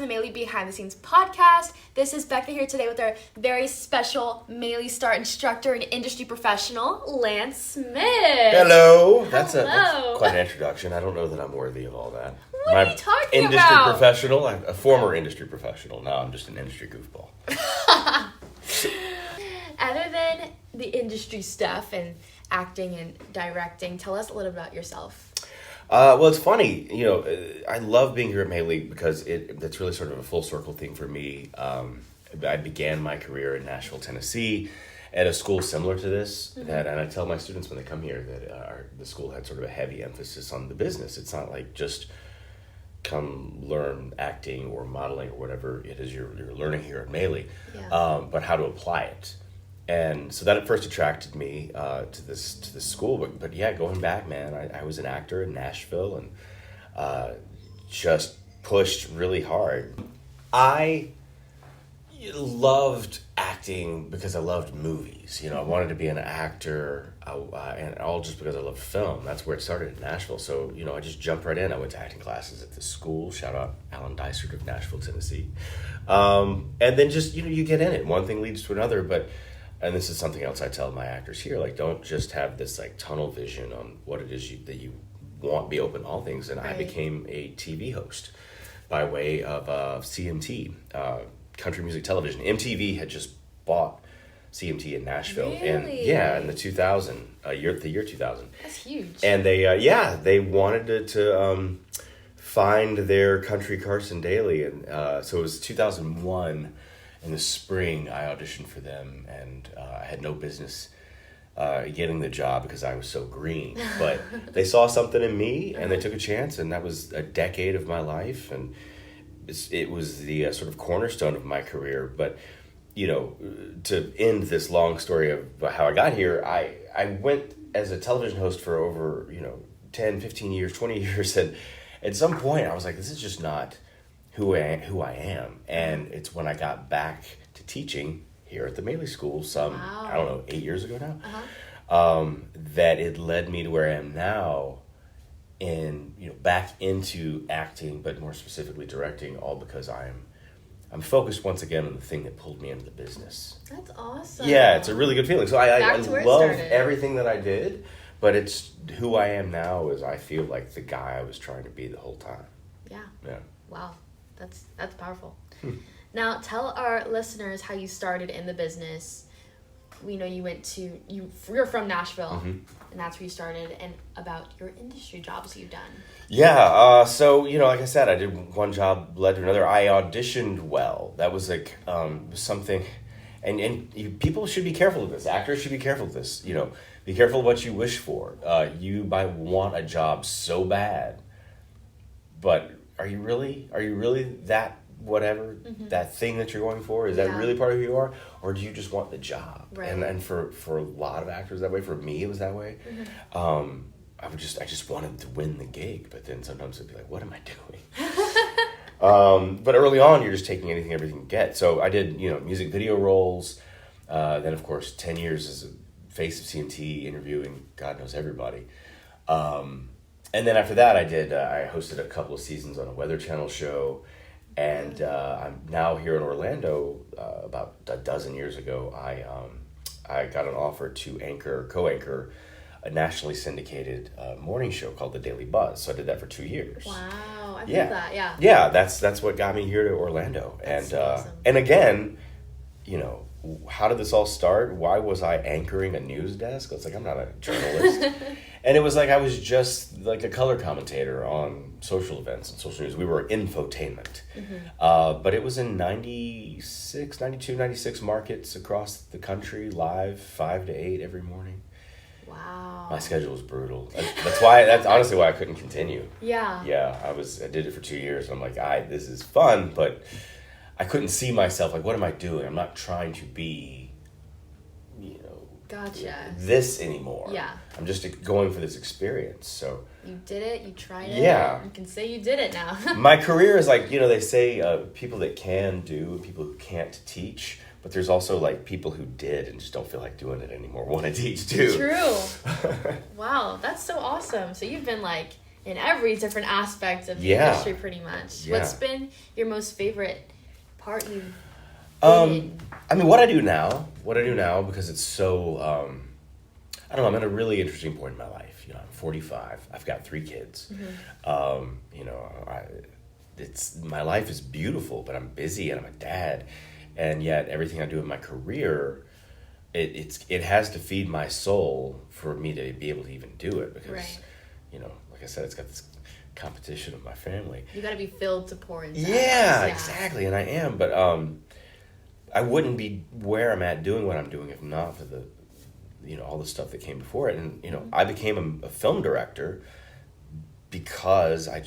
to the Maile Behind The Scenes podcast. This is Becca here today with our very special Maile Start instructor and industry professional, Lance Smith. Hello. That's quite an introduction. I don't know that I'm worthy of all that. What are you talking industry about? Professional, I'm a former industry professional. Now I'm just an industry goofball. Other than the industry stuff and acting and directing, tell us a little about yourself. Well, it's funny, I love being here at Maile because it's really sort of a full circle thing for me. I began my career in Nashville, Tennessee, at a school similar to this. Mm-hmm. And I tell my students when they come here that the school had sort of a heavy emphasis on the business. It's not like just come learn acting or modeling or whatever it is you're learning here at Maile, but how to apply it. And so that at first attracted me to this school, but yeah, going back, man, I was an actor in Nashville and just pushed really hard. I loved acting because I loved movies. I wanted to be an actor, and all just because I loved film. That's where it started in Nashville. So I just jumped right in. I went to acting classes at the school. Shout out Alan Dysert of Nashville, Tennessee. And then just you get in it. One thing leads to another, and this is something else I tell my actors here, don't just have this tunnel vision on what it is that you want, be open to all things. And right. I became a TV host by way of CMT, Country Music Television. MTV had just bought CMT in Nashville. Really? And in the 2000, 2000. That's huge. And they wanted to find their country Carson Daly. And so it was 2001. In the spring, I auditioned for them, and I had no business getting the job because I was so green. But they saw something in me, and they took a chance, and that was a decade of my life, and it was the sort of cornerstone of my career. But, to end this long story of how I got here, I went as a television host for over, 10, 15 years, 20 years, and at some point I was like, this is just not who I am. And it's when I got back to teaching here at the Maile School I don't know, 8 years ago now, that it led me to where I am now in, back into acting, but more specifically directing, all because I'm focused once again on the thing that pulled me into the business. That's awesome. Yeah, it's a really good feeling. So I love started. Everything that I did, but it's who I am now is I feel like the guy I was trying to be the whole time. Yeah. Wow. That's powerful. Now, tell our listeners how you started in the business. We know you're from Nashville, and that's where you started, and about your industry jobs you've done. Yeah, so, like I said, I did one job led to another. I auditioned well. That was something, and people should be careful of this. Actors should be careful of this. Be careful what you wish for. You might want a job so bad, but are you really that whatever, that thing that you're going for? Is that really part of who you are? Or do you just want the job? Right. And for a lot of actors that way, for me it was that way. I just wanted to win the gig, but then sometimes I'd be like, what am I doing? But early on you're just taking everything you get. So I did, music video roles, then of course 10 years as a face of CMT interviewing God knows everybody. And then after that, I hosted a couple of seasons on a Weather Channel show, and I'm now here in Orlando. About a dozen years ago, I got an offer to co-anchor a nationally syndicated morning show called The Daily Buzz. So I did that for 2 years. Wow, I feel that, yeah. Yeah, that's what got me here to Orlando. That's awesome. And again, how did this all start? Why was I anchoring a news desk? It's like, I'm not a journalist. And it was like I was just like a color commentator on social events and social news. We were infotainment. But it was in 92, 96 markets across the country, live 5 to 8 every morning. Wow. My schedule was brutal. That's honestly why I couldn't continue. Yeah. Yeah, I did it for 2 years. And I'm like, this is fun, but I couldn't see myself, what am I doing? I'm not trying to be, gotcha. this anymore. Yeah. I'm just going for this experience. So you did it, you tried it. Yeah. You can say you did it now. My career is they say people that can do, people who can't teach, but there's also people who did and just don't feel like doing it anymore, want to teach too. True. Wow, that's so awesome. So you've been in every different aspect of the Yeah. industry, pretty much. Yeah. What's been your most favorite part you've been in? I mean, what I do now, because it's so, I don't know, I'm at a really interesting point in my life. You know, I'm 45. I've got 3 kids. You know, my life is beautiful, but I'm busy and I'm a dad. And yet everything I do in my career, it has to feed my soul for me to be able to even do it, because, Right. you know, like I said, it's got this competition of my family. You got to be filled to pour into. Yeah, exactly, and I am, but I wouldn't be where I'm at doing what I'm doing if not for the, you know, all the stuff that came before it. And, you know, I became a film director because I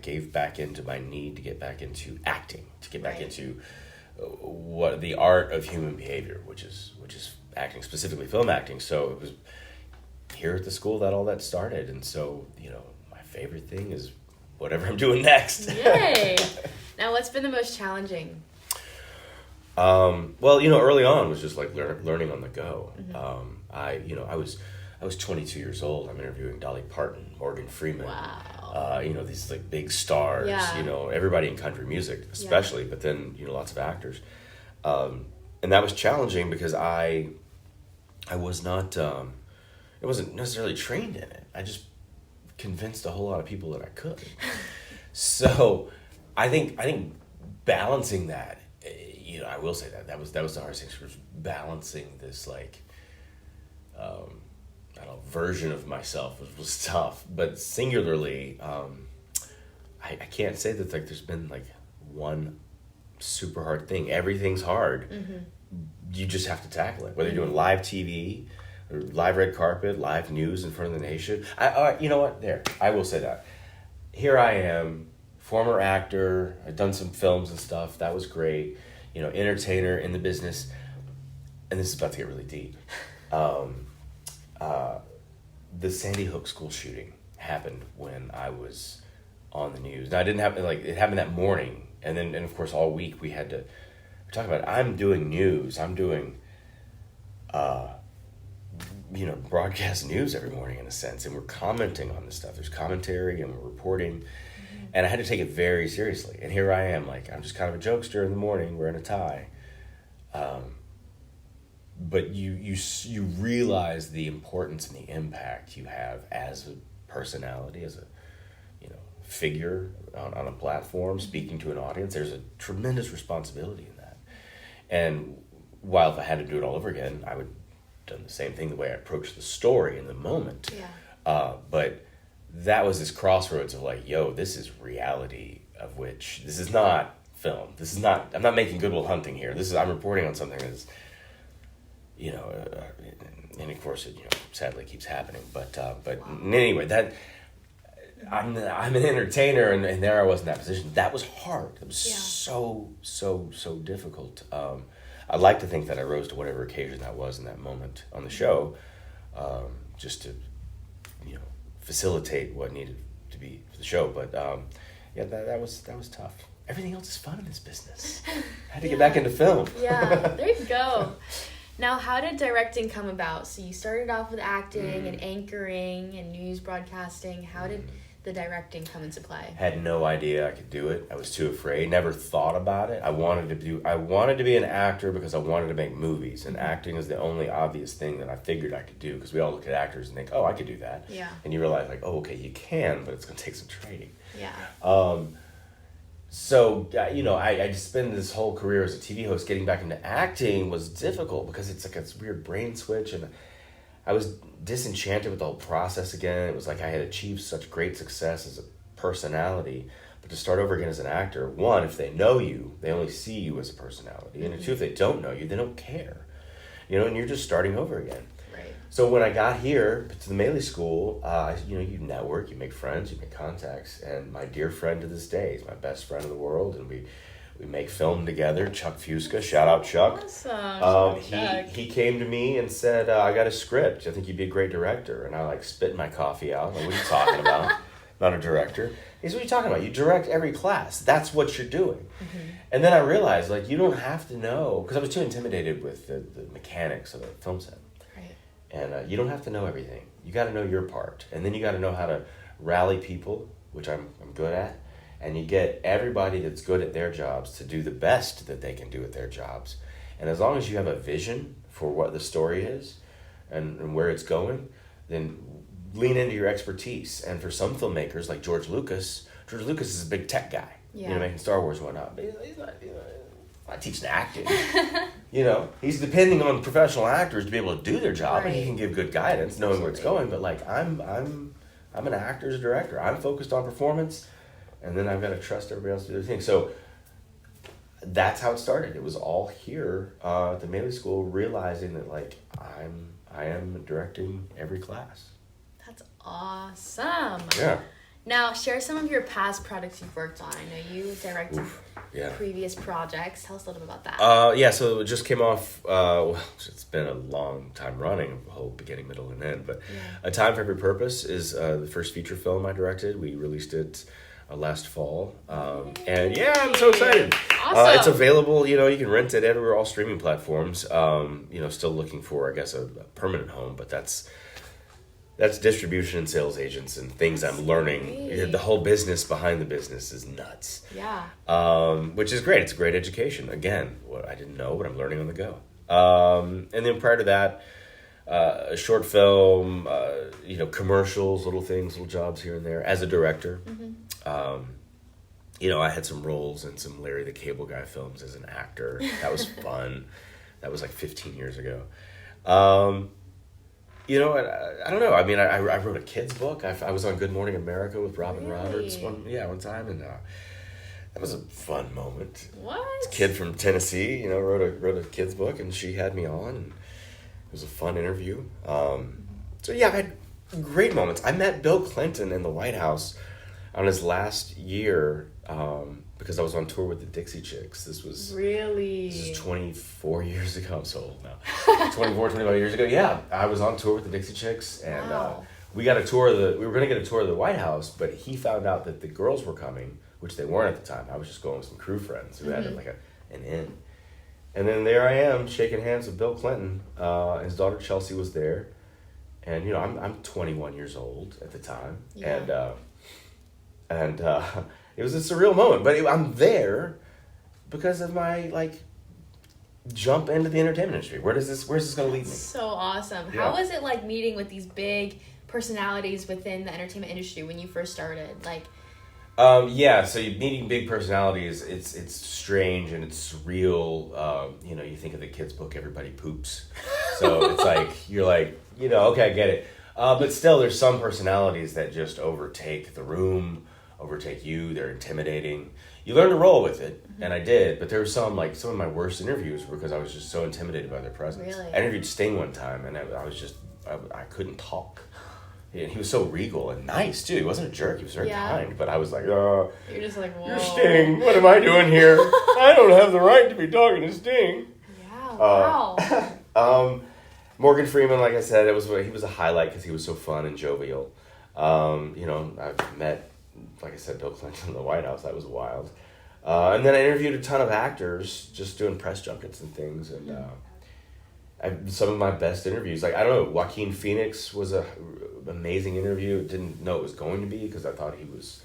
gave back into my need to get back into acting, to get back Right. into what the art of human behavior, which is acting, specifically film acting. So it was here at the school that all that started. And so, you know, my favorite thing is whatever I'm doing next. Yay! Now, what's been the most challenging? Well, you know, early on was just like learning on the go. I was 22 years old. I'm interviewing Dolly Parton, Morgan Freeman. Wow. You know, these like big stars. Yeah. You know, everybody in country music, especially. But then, you know, lots of actors, and that was challenging because I was not. I wasn't necessarily trained in it. I just convinced a whole lot of people that I could. So, I think balancing that. You know, I will say that was the hardest thing, was balancing this like, I don't know, version of myself was tough. But singularly, I can't say that like there's been like one super hard thing. Everything's hard. You just have to tackle it. Whether you're doing live TV, or live red carpet, live news in front of the nation. You know what? There, I will say that. Here I am, former actor. I've done some films and stuff. That was great. You know, entertainer in the business, and this is about to get really deep. The Sandy Hook school shooting happened when I was on the news. Now, it happened that morning, and of course all week we had to talk about it. I'm doing news. I'm doing, you know, broadcast news every morning in a sense, and we're commenting on this stuff. There's commentary and we're reporting. And I had to take it very seriously. And here I am, like, I'm just kind of a jokester in the morning, wearing a tie. But you realize the importance and the impact you have as a personality, as a, you know, figure on a platform, speaking to an audience. There's a tremendous responsibility in that. And while if I had to do it all over again, I would have done the same thing, the way I approached the story in the moment. Yeah. But that was this crossroads of like, yo, this is reality, of which this is not film. This is not, I'm not making Good Will Hunting here. I'm reporting on something that's, you know, and of course it, you know, sadly keeps happening. But anyway, that I'm an entertainer, and there I was in that position. That was hard. It was so difficult. I like to think that I rose to whatever occasion that was in that moment on the show, just to, you know, facilitate what needed to be for the show. But that was tough. Everything else is fun in this business. I had to get back into film. Yeah, there you go. Now, how did directing come about? So you started off with acting and anchoring and news broadcasting. How did the directing come into play? Had no idea I could do it. I was too afraid. Never thought about it. I wanted to be an actor because I wanted to make movies, and acting is the only obvious thing that I figured I could do, because we all look at actors and think, oh, I could do that. Yeah. And you realize, like, oh, okay, you can, but it's going to take some training. Yeah. So, you know, I just spent this whole career as a TV host. Getting back into acting was difficult because it's like this weird brain switch, and I was disenchanted with the whole process again. It was like I had achieved such great success as a personality, but to start over again as an actor, one, if they know you, they only see you as a personality, and two, if they don't know you, they don't care, you know, and you're just starting over again. Right. So when I got here to the Maile School, you know, you network, you make friends, you make contacts, and my dear friend to this day is my best friend in the world, and we make film together. Chuck Fusca, shout out Chuck. Awesome. He came to me and said, I got a script. I think you'd be a great director. And I like spit my coffee out. Like, what are you talking about? Not a director. He said, what are you talking about? You direct every class. That's what you're doing. And then I realized, like, you don't have to know, because I was too intimidated with the mechanics of the film set. Right. And you don't have to know everything. You got to know your part. And then you got to know how to rally people, which I'm good at, and you get everybody that's good at their jobs to do the best that they can do at their jobs. And as long as you have a vision for what the story is and where it's going, then lean into your expertise. And for some filmmakers like George Lucas is a big tech guy, making Star Wars and whatnot. But he's not teaching acting. He's depending on professional actors to be able to do their job, and he can give good guidance, knowing where it's going. But like I'm an actor's director. I'm focused on performance, and then I've got to trust everybody else to do their thing. So that's how it started. It was all here at the Maile School, realizing that like I am directing every class. That's awesome. Yeah. Now, share some of your past projects you've worked on. I know you directed previous projects. Tell us a little bit about that. So it just came off, it's been a long time running, the whole beginning, middle, and end. But A Time for Every Purpose is the first feature film I directed. We released it last fall. And I'm so excited. Awesome. It's available, you can rent it everywhere, all streaming platforms. Still looking for, I guess, a permanent home, but that's distribution and sales agents and things I'm learning. Great. The whole business behind the business is nuts. Yeah. Which is great. It's a great education. Again, what I didn't know, but I'm learning on the go. And then prior to that, a short film, commercials, little things, little jobs here and there as a director. I had some roles in some Larry the Cable Guy films as an actor. That was fun. That was like 15 years ago. I don't know. I mean, I wrote a kid's book. I was on Good Morning America with Robin Roberts one time, and that was a fun moment. What? This kid from Tennessee, wrote a kid's book, and she had me on, and it was a fun interview. I've had great moments. I met Bill Clinton in the White House on his last year because I was on tour with the Dixie Chicks. This was 24 years ago. I'm so old now. 25 years ago. Yeah, I was on tour with the Dixie Chicks, and we got a tour we were going to get a tour of the White House, but he found out that the girls were coming, which they weren't at the time. I was just going with some crew friends who had like an in. And then there I am shaking hands with Bill Clinton. His daughter Chelsea was there, and I'm 21 years old at the time, and it was a surreal moment. But I'm there because of my jump into the entertainment industry. Where's this going to lead me? So awesome. Yeah. How was it like meeting with these big personalities within the entertainment industry when you first started? So you're meeting big personalities. It's strange and it's surreal. You think of the kids' book, Everybody Poops. So it's like, you're like, okay, I get it. But still, there's some personalities that just overtake the room, overtake you. They're intimidating. You learn to roll with it, and I did. But there were some of my worst interviews were because I was just so intimidated by their presence. Really? I interviewed Sting one time, and I was just, I couldn't talk. And he was so regal and nice, too. He wasn't a jerk. He was very kind. But I was like, you're just like, whoa. You're Sting. What am I doing here? I don't have the right to be talking to Sting. Yeah, wow. Morgan Freeman, like I said, he was a highlight because he was so fun and jovial. I've met, like I said, Bill Clinton in the White House. That was wild. And then I interviewed a ton of actors just doing press junkets and things. And some of my best interviews, I don't know, Joaquin Phoenix was an amazing interview. Didn't know it was going to be because I thought he was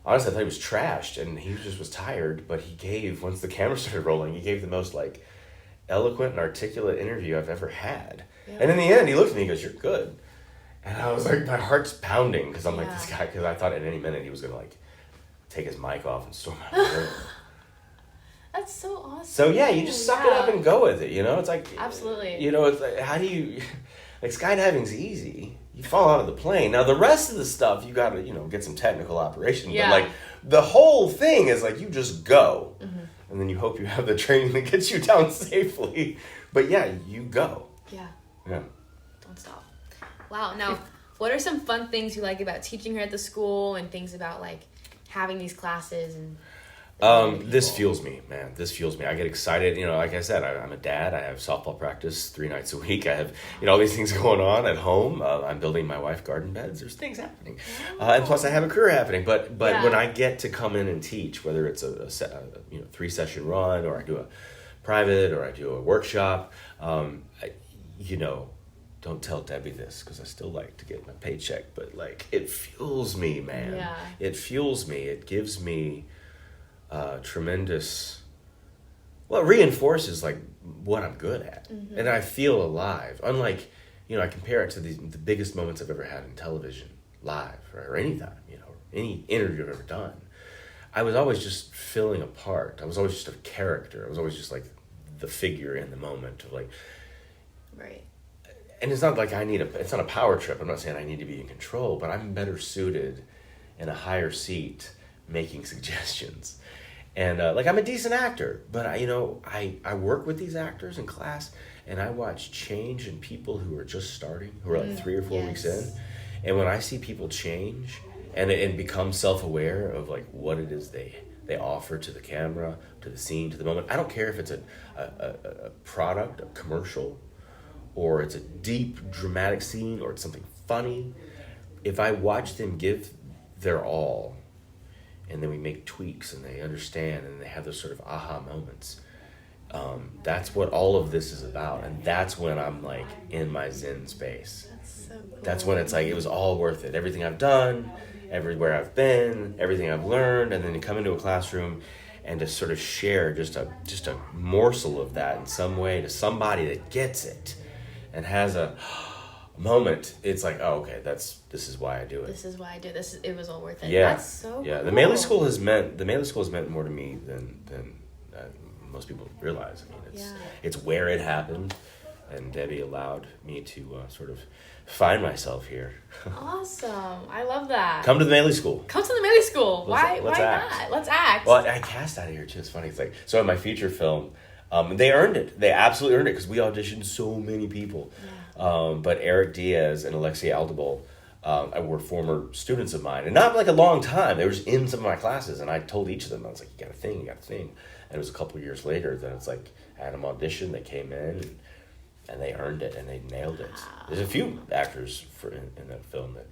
trashed and he just was tired. But he gave, once the camera started rolling, he gave the most eloquent and articulate interview I've ever had. Yeah. And in the end, he looked at me and goes, "You're good." And I was like, my heart's pounding because I'm like, this guy, because I thought at any minute he was going to take his mic off and storm out of the room. That's so awesome. So you just suck it up and go with it, It's like... Absolutely. It's like, how do you... skydiving's easy. You fall out of the plane. Now, the rest of the stuff, you got to, get some technical operation. Yeah. But, the whole thing is, you just go. Mm-hmm. And then you hope you have the training that gets you down safely. But, you go. Yeah. Yeah. Don't stop. Wow. Now, what are some fun things you like about teaching here at the school and things about, having these classes and... This fuels me, man. This fuels me. I get excited. Like I said, I'm a dad. I have softball practice 3 nights a week. I have, all these things going on at home. I'm building my wife garden beds. There's things happening. And plus I have a career happening. But when I get to come in and teach, whether it's a 3-session run or I do a private or I do a workshop, don't tell Debbie this because I still like to get my paycheck, but like it fuels me, man. Yeah. It fuels me. It gives me tremendous. Well, it reinforces like what I'm good at, and I feel alive. Unlike, I compare it to the biggest moments I've ever had in television, live or anytime, any interview I've ever done. I was always just filling a part. I was always just a character. I was always just like the figure in the moment of like. Right. And it's not like it's not a power trip. I'm not saying I need to be in control, but I'm better suited in a higher seat making suggestions. And like I'm a decent actor, but I work with these actors in class, and I watch change in people who are just starting, who are like 3 or 4 weeks in. And when I see people change and become self-aware of like what it is they offer to the camera, to the scene, to the moment. I don't care if it's a product, a commercial, or it's a deep dramatic scene, or it's something funny. If I watch them give their all, and then we make tweaks and they understand and they have those sort of aha moments, that's what all of this is about. And that's when I'm like in my Zen space. That's so cool. That's when it's like it was all worth it. Everything I've done, everywhere I've been, everything I've learned, and then to come into a classroom and to sort of share just a morsel of that in some way to somebody that gets it and has a moment. It's like, oh, okay, this is why I do it. This is why I do this. It was all worth it. Yeah, That's so yeah. cool. The Maile School has meant more to me than most people realize. I mean, it's where it happened, and Debbie allowed me to sort of find myself here. Awesome. I love that. Come to the Maile School. Come to the Maile School. Why act. not? Let's act. Well, I cast out of here too. It's funny. It's like, so in my feature film, they earned it. They absolutely earned it because we auditioned so many people. Yeah. But Eric Diaz and Alexia Aldebol were former students of mine, and not like a long time. They were just in some of my classes, and I told each of them, I was like, you got a thing. And it was a couple of years later that it's like, I had them audition, they came in, and they earned it, and they nailed it. Wow. There's a few actors in that film that,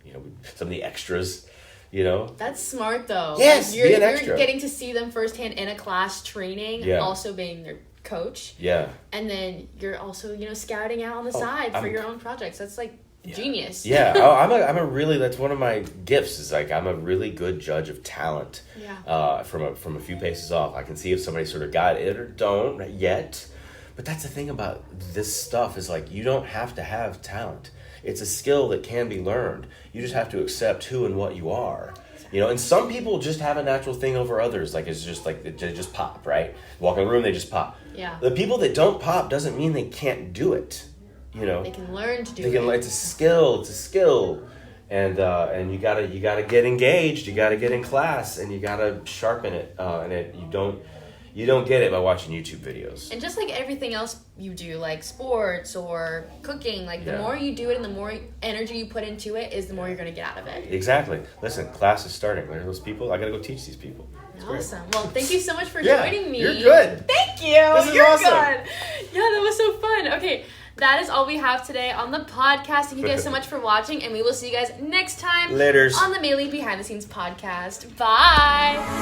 some of the extras, That's smart, though. Yes, you're be an extra. Getting to see them firsthand in a class training, and also being their coach. Yeah. And then you're also, scouting out on the side for your own projects. That's like genius. Yeah. I'm a really, that's one of my gifts, is like I'm a really good judge of talent. Yeah. From a few paces off. I can see if somebody sort of got it or don't yet. But that's the thing about this stuff, is like you don't have to have talent. It's a skill that can be learned. You just have to accept who and what you are. And some people just have a natural thing over others. Like it's just like they just pop, right? Walk in the room, they just pop. Yeah. The people that don't pop doesn't mean they can't do it. They can learn to do it. It's a skill. It's a skill. And you gotta get engaged. You gotta get in class, and you gotta sharpen it. You don't get it by watching YouTube videos. And just like everything else you do, like sports or cooking, like the more you do it and the more energy you put into it is the more you're going to get out of it. Exactly. Listen, class is starting. There are those people. I got to go teach these people. It's awesome. great. Well, thank you so much for joining me. You're good. Thank you. This is you're awesome. good. Yeah, that was so fun. Okay, that is all we have today on the podcast. Thank you guys so much for watching, and we will see you guys next time Laters. on the Maile Behind the Scenes podcast. Bye.